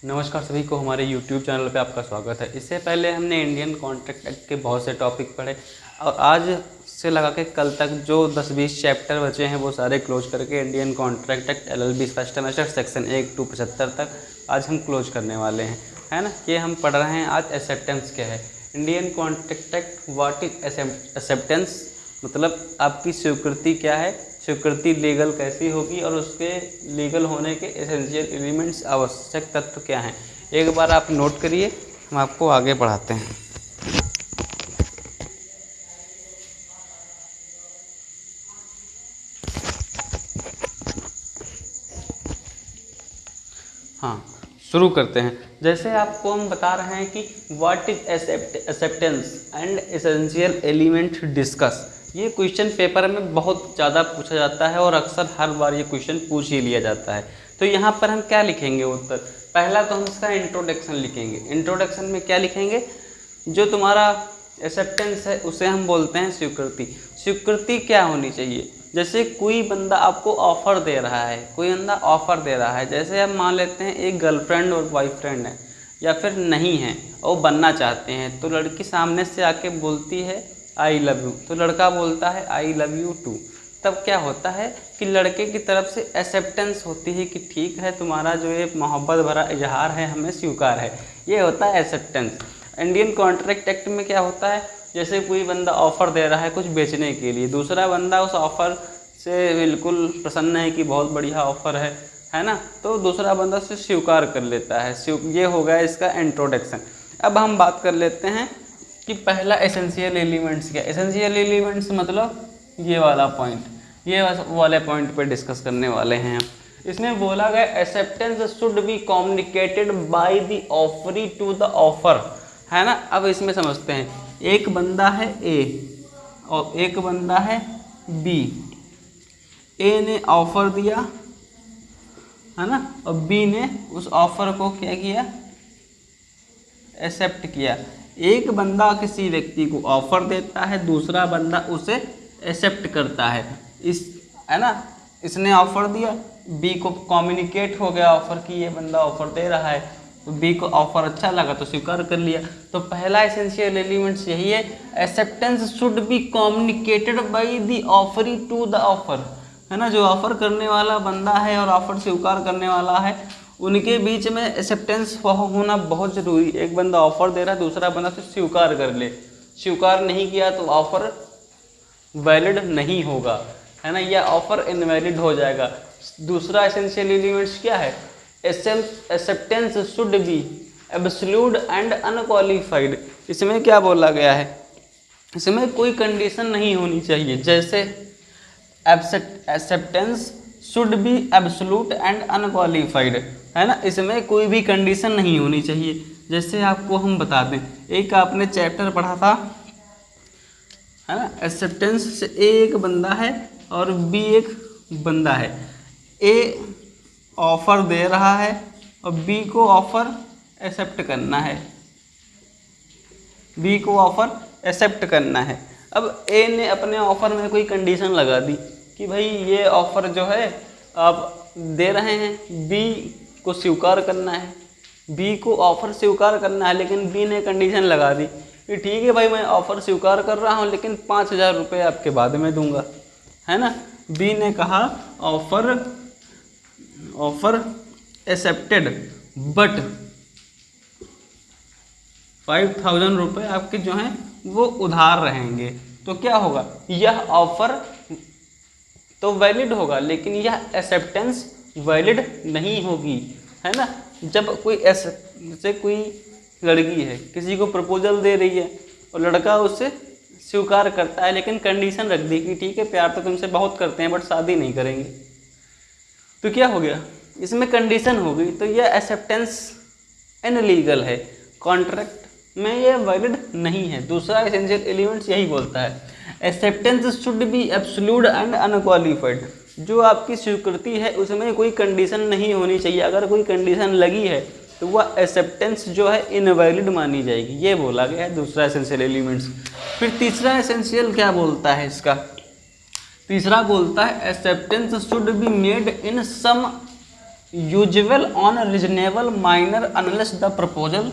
नमस्कार सभी को, हमारे YouTube चैनल पे आपका स्वागत है। इससे पहले हमने इंडियन कॉन्ट्रैक्ट एक्ट के बहुत से टॉपिक पढ़े और आज से लगा के कल तक जो 10-20 चैप्टर बचे हैं वो सारे क्लोज करके Indian contract act LLB first semester section 1 to 75 तक आज हम क्लोज करने वाले हैं, है ना। ये हम पढ़ रहे हैं आज एक्सेप्टेंस क्या है। Indian contract act what is acceptance, मतलब आपकी स्वीकृति क्या है, स्वीकृति लीगल कैसी होगी और उसके लीगल होने के एसेंशियल एलिमेंट्स आवश्यक तत्व क्या हैं। एक बार आप नोट करिए, हम आपको आगे बढ़ाते हैं। हाँ, शुरू करते हैं। जैसे आपको हम बता रहे हैं कि what is acceptance and essential element discuss. ये क्वेश्चन पेपर में बहुत ज़्यादा पूछा जाता है और अक्सर हर बार ये क्वेश्चन पूछ ही लिया जाता है। तो यहाँ पर हम क्या लिखेंगे उत्तर? पहला तो हम इसका इंट्रोडक्शन लिखेंगे। इंट्रोडक्शन में क्या लिखेंगे? जो तुम्हारा एक्सेप्टेंस है उसे हम बोलते हैं स्वीकृति। स्वीकृति क्या होनी चाहिए? जैसे कोई बंदा आपको ऑफ़र दे रहा है, कोई बंदा ऑफ़र दे रहा है, जैसे हम मान लेते हैं एक गर्लफ्रेंड और बॉयफ्रेंड है या फिर नहीं है और बनना चाहते हैं, तो लड़की सामने से आके बोलती है आई लव यू, तो लड़का बोलता है आई लव यू टू। तब क्या होता है कि लड़के की तरफ से एक्सेप्टेंस होती है कि ठीक है, तुम्हारा जो ये मोहब्बत भरा इजहार है हमें स्वीकार है। ये होता है एक्सेप्टेंस। इंडियन कॉन्ट्रैक्ट एक्ट में क्या होता है? जैसे कोई बंदा ऑफ़र दे रहा है कुछ बेचने के लिए, दूसरा बंदा उस ऑफ़र से बिल्कुल प्रसन्न है कि बहुत बढ़िया ऑफ़र है ना, तो दूसरा बंदा उसे स्वीकार कर लेता है। ये हो गया इसका इंट्रोडक्शन। अब हम बात कर लेते हैं कि पहला एसेंशियल एलिमेंट्स क्या। एसेंशियल एलिमेंट्स मतलब ये वाला पॉइंट, ये वाले पॉइंट पे डिस्कस करने वाले हैं। इसमें बोला गया acceptance should be communicated by the offeree to the offer, है ना। अब इसमें समझते हैं, एक बंदा है ए और एक बंदा है बी। ए ने ऑफर दिया, है ना, और बी ने उस ऑफर को क्या किया? एक्सेप्ट किया। एक बंदा किसी व्यक्ति को ऑफर देता है, दूसरा बंदा उसे एक्सेप्ट करता है। इस, है ना, इसने ऑफर दिया, बी को कम्युनिकेट हो गया ऑफर कि ये बंदा ऑफर दे रहा है, तो बी को ऑफर अच्छा लगा तो स्वीकार कर लिया। तो पहला एसेंशियल एलिमेंट्स यही है, acceptance should be communicated by the offeree to the offer, है ना। जो ऑफर करने वाला बंदा है और ऑफर स्वीकार करने वाला है, उनके बीच में एक्सेप्टेंस होना बहुत ज़रूरी। एक बंदा ऑफर दे रहा है, दूसरा बंदा उसे स्वीकार कर ले। स्वीकार नहीं किया तो ऑफर वैलिड नहीं होगा, है ना, यह ऑफर इनवैलिड हो जाएगा। दूसरा एसेंशियल एलिमेंट्स क्या है? Acceptance should B absolute and unqualified. इसमें क्या बोला गया है? इसमें कोई कंडीशन नहीं होनी चाहिए। जैसे acceptance should B absolute and unqualified, है ना, इसमें कोई भी कंडीशन नहीं होनी चाहिए। जैसे आपको हम बता दें, एक आपने चैप्टर पढ़ा था, है ना, एक्सेप्टेंस से एक बंदा है और बी एक बंदा है। ए ऑफर दे रहा है और बी को ऑफर एक्सेप्ट करना है, बी को ऑफर एक्सेप्ट करना है। अब ए ने अपने ऑफर में कोई कंडीशन लगा दी कि भाई ये ऑफर जो है आप दे रहे हैं, बी को स्वीकार करना है, बी को ऑफर स्वीकार करना है, लेकिन बी ने कंडीशन लगा दी कि ठीक है भाई, मैं ऑफ़र स्वीकार कर रहा हूँ लेकिन 5,000 रुपये आपके बाद में दूंगा, है ना। बी ने कहा ऑफर एक्सेप्टेड बट 5,000 रुपये आपके जो हैं वो उधार रहेंगे। तो क्या होगा? यह ऑफर तो वैलिड होगा लेकिन यह एक्सेप्टेंस वैलिड नहीं होगी, है ना। जब कोई जैसे कोई लड़की है, किसी को प्रपोजल दे रही है और लड़का उससे स्वीकार करता है, लेकिन कंडीशन रख दी कि ठीक है, प्यार तो तुमसे बहुत करते हैं बट शादी नहीं करेंगे। तो क्या हो गया? इसमें कंडीशन हो गई, तो यह एक्सेप्टेंस इनलीगल है, कॉन्ट्रैक्ट में यह वैलिड नहीं है। दूसरा एसेंशियल एलिमेंट्स यही बोलता है, acceptance should B absolute and unqualified. जो आपकी स्वीकृति है उसमें कोई कंडीशन नहीं होनी चाहिए। अगर कोई कंडीशन लगी है तो वह एक्सेप्टेंस जो है इनवैलिड मानी जाएगी। ये बोला गया है दूसरा एसेंशियल एलिमेंट्स। फिर तीसरा एसेंशियल क्या बोलता है इसका? तीसरा बोलता है acceptance should be made in some usual on reasonable manner unless the proposal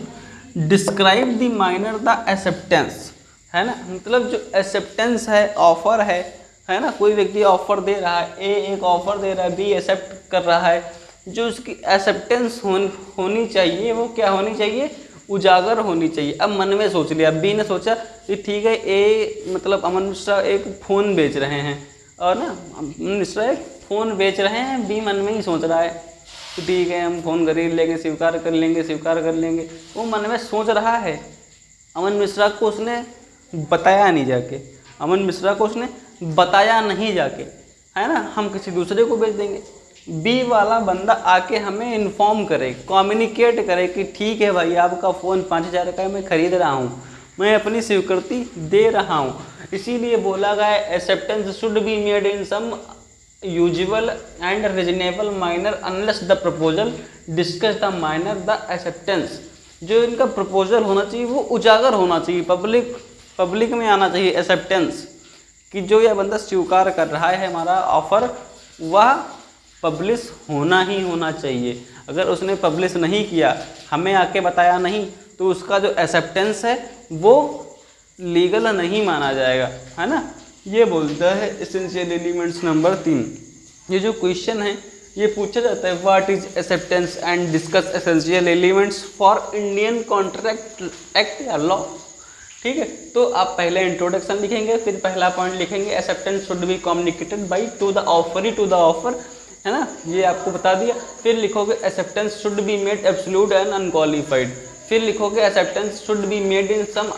describe the manner the acceptance, है ना। मतलब जो एक्सेप्टेंस है, ऑफर है ना, कोई व्यक्ति ऑफर दे रहा है, ए एक ऑफर दे रहा है, बी एक्सेप्ट कर रहा है, जो उसकी एक्सेप्टेंस होनी चाहिए वो क्या होनी चाहिए, उजागर होनी चाहिए। अब मन में सोच लिया, बी ने सोचा कि ठीक है ए मतलब अमन मिश्रा एक फ़ोन बेच रहे हैं, और ना अमन मिश्रा एक फ़ोन बेच रहे हैं, बी मन में ही सोच रहा है कि ठीक है हम फ़ोन खरीद लेंगे, स्वीकार कर लेंगे। वो मन में सोच रहा है, अमन मिश्रा को उसने बताया नहीं जाके, नहीं जाके, है ना, हम किसी दूसरे को बेच देंगे। बी वाला बंदा आके हमें इन्फॉर्म करे, कम्युनिकेट करे कि ठीक है भाई आपका फ़ोन 5,000 का मैं खरीद रहा हूँ, मैं अपनी स्वीकृति दे रहा हूँ। इसीलिए बोला गया acceptance should be made in some usual and reasonable manner unless the proposal discuss the manner the acceptance. जो इनका प्रपोजल होना चाहिए वो उजागर होना चाहिए, पब्लिक में आना चाहिए एक्सेप्टेंस, कि जो यह बंदा स्वीकार कर रहा है हमारा ऑफ़र, वह पब्लिश होना ही होना चाहिए। अगर उसने पब्लिश नहीं किया, हमें आके बताया नहीं, तो उसका जो एक्सेप्टेंस है वो लीगल नहीं माना जाएगा, है ना। ये बोलता है एसेंशियल एलिमेंट्स नंबर 3। ये जो क्वेश्चन है ये पूछा जाता है what is acceptance and discuss essential elements for Indian contract act या लॉ। ठीक है, तो आप पहले इंट्रोडक्शन लिखेंगे, फिर पहला पॉइंट लिखेंगे acceptance should be communicated by to the offer, है ना, ये आपको बता दिया। फिर लिखोगे acceptance should be made absolute and unqualified. फिर लिखोगे acceptance should be made in some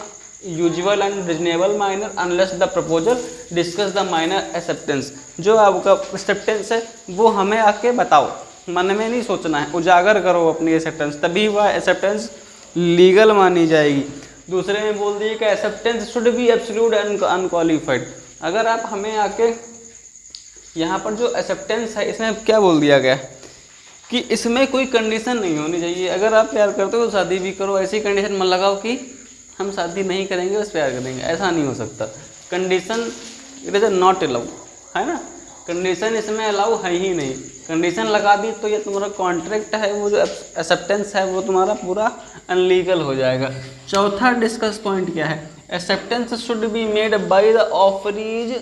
usual and reasonable manner unless the proposal discuss the manner acceptance. जो आपका एक्सेप्टेंस है वो हमें आके बताओ, मन में नहीं सोचना है, उजागर करो अपनी एक्सेप्टेंस, तभी वह एक्सेप्टेंस लीगल मानी जाएगी। दूसरे में बोल दिए कि acceptance should B absolute and unqualified. अगर आप हमें आके यहाँ पर जो एक्सेप्टेंस है इसमें क्या बोल दिया गया कि इसमें कोई कंडीशन नहीं होनी चाहिए। अगर आप प्यार करते हो तो शादी भी करो, ऐसी कंडीशन मत लगाओ कि हम शादी नहीं करेंगे बस प्यार करेंगे, ऐसा नहीं हो सकता। Condition it is not allow, है ना, कंडीशन इसमें अलाउ है ही नहीं। कंडीशन लगा दी तो ये तुम्हारा कॉन्ट्रैक्ट है, वो जो एक्सेप्टेंस है वो तुम्हारा पूरा अनलीगल हो जाएगा। चौथा डिस्कस पॉइंट क्या है, acceptance should be made by the offerees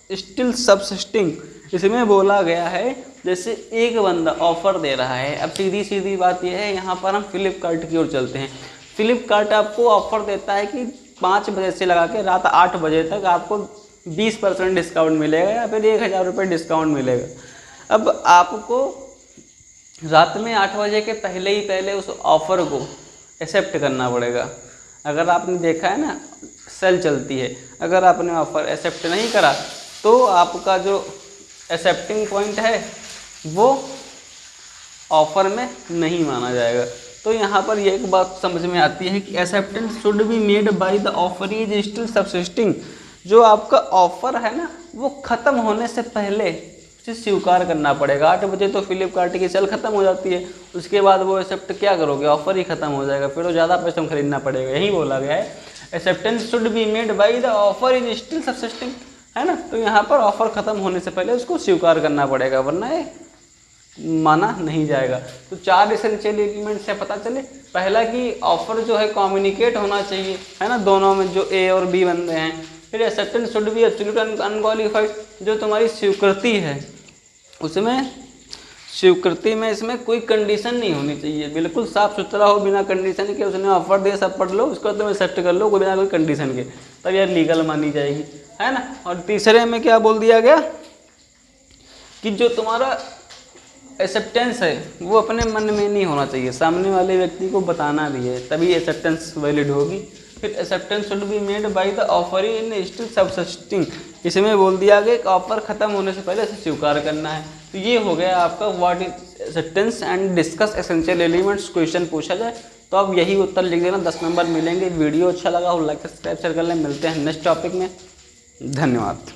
still subsisting. इसमें बोला गया है जैसे एक बंदा ऑफ़र दे रहा है, अब सीधी बात यह है, यहाँ पर हम फ्लिपकार्ट की ओर चलते हैं। फ्लिपकार्ट आपको ऑफ़र देता है कि 5 बजे से लगा के रात 8 बजे तक आपको 20% डिस्काउंट मिलेगा या फिर 1,000 रुपये डिस्काउंट मिलेगा। अब आपको रात में 8 बजे के पहले उस ऑफ़र को एक्सेप्ट करना पड़ेगा। अगर आपने देखा है ना सेल चलती है, अगर आपने ऑफ़र एक्सेप्ट नहीं करा तो आपका जो एक्सेप्टिंग पॉइंट है वो ऑफ़र में नहीं माना जाएगा। तो यहाँ पर ये एक बात समझ में आती है कि acceptance should be made by the offer is still subsisting. जो आपका ऑफ़र है ना वो ख़त्म होने से पहले उसे स्वीकार करना पड़ेगा। 8 बजे तो फ्लिपकार्ट की सेल ख़त्म हो जाती है, उसके बाद वो एक्सेप्ट क्या करोगे, ऑफ़र ही ख़त्म हो जाएगा, फिर वो ज़्यादा पैसे में खरीदना पड़ेगा। यही बोला गया है acceptance should be made by the offer is still subsisting, है ना। तो यहाँ पर ऑफ़र ख़त्म होने से पहले उसको स्वीकार करना पड़ेगा, वरना ये माना नहीं जाएगा। तो 4 एसेंशियल एलिमेंट से पता चले, पहला कि ऑफ़र जो है कम्युनिकेट होना चाहिए, है ना, दोनों में जो ए और बी बंदे हैं। फिर acceptance should B absolute and unqualified, जो तुम्हारी स्वीकृति है उसमें स्वीकृति में इसमें कोई कंडीशन नहीं होनी चाहिए, बिल्कुल साफ़ सुथरा हो, बिना कंडीशन के उसने ऑफ़र दिया सब पढ़ लो, उसको तुम एक्सेप्ट कर लो बिना कोई कंडीशन के, तब यार लीगल मानी जाएगी, है ना। और तीसरे में क्या बोल दिया गया कि जो तुम्हारा एक्सेप्टेंस है वो अपने मन में नहीं होना चाहिए, सामने वाले व्यक्ति को बताना भी है, तभी एक्सेप्टेंस वैलिड होगी। फिर acceptance should be made by the offer in still subsisting, इसमें बोल दिया गया कि ऑफर खत्म होने से पहले इसे स्वीकार करना है। तो ये हो गया आपका what is acceptance and discuss essential elements. Question पूछा जाए तो आप यही उत्तर लिख देना, 10 नंबर मिलेंगे। वीडियो अच्छा लगा हो लाइक सब्सक्राइब शेयर कर लें। मिलते हैं नेक्स्ट टॉपिक में, धन्यवाद।